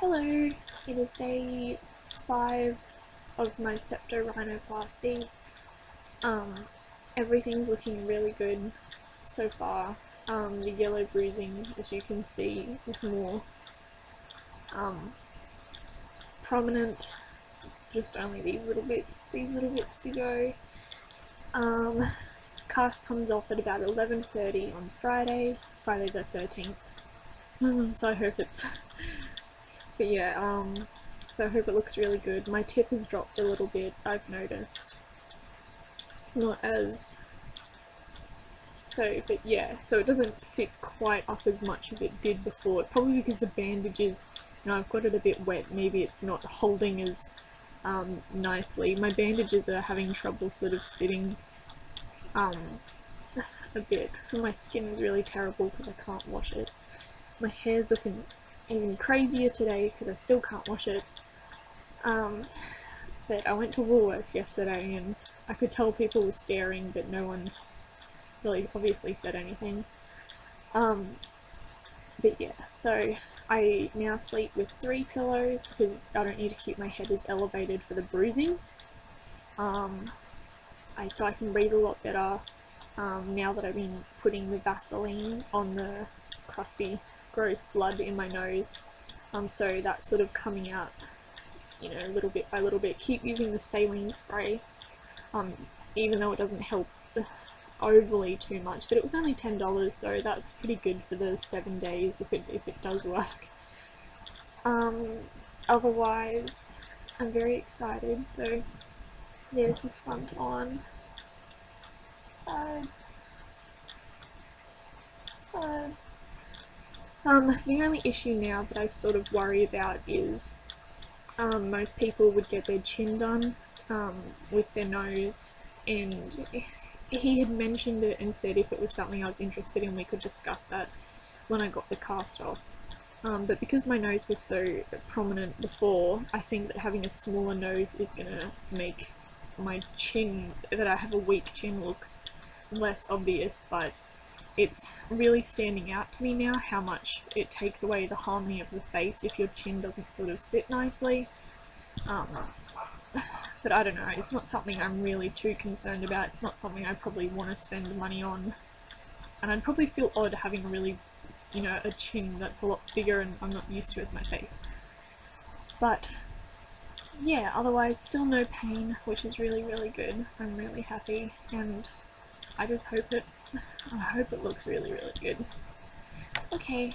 Hello, it is day 5 of my septorhinoplasty. Um, Everything's looking really good so far. The yellow bruising, as you can see, is more prominent. Just only these little bits to go. Cast comes off at about 11:30 on Friday the 13th. So I hope it's but yeah, so I hope it looks really good. My tip has dropped a little bit, I've noticed. It's not as... but yeah, so it doesn't sit quite up as much as it did before. Probably because the bandages, I've got it a bit wet, maybe it's not holding as nicely. My bandages are having trouble sort of sitting a bit. My skin is really terrible because I can't wash it. My hair's looking even crazier today because I still can't wash it. But I went to Woolworths yesterday and I could tell people were staring, but no one really obviously said anything. But yeah, so I now sleep with 3 pillows because I don't need to keep my head as elevated for the bruising. So I can breathe a lot better now that I've been putting the Vaseline on the crusty, gross blood in my nose. So that's sort of coming out, little bit by little bit. Keep using the saline spray, even though it doesn't help overly too much, but it was only $10, so that's pretty good for the 7 days if it does work. Otherwise, I'm very excited. So there's the front on. The only issue now that I sort of worry about is most people would get their chin done with their nose, and he had mentioned it and said if it was something I was interested in we could discuss that when I got the cast off. But because my nose was so prominent before, I think that having a smaller nose is gonna make my chin, that I have a weak chin, look less obvious, but it's really standing out to me now how much it takes away the harmony of the face if your chin doesn't sort of sit nicely. But I don't know, it's not something I'm really too concerned about. It's not something I probably want to spend money on, and I'd probably feel odd having a really, a chin that's a lot bigger and I'm not used to with my face. But yeah, otherwise still no pain, which is really, really good. I'm really happy, and I just hope it looks really, really good. Okay,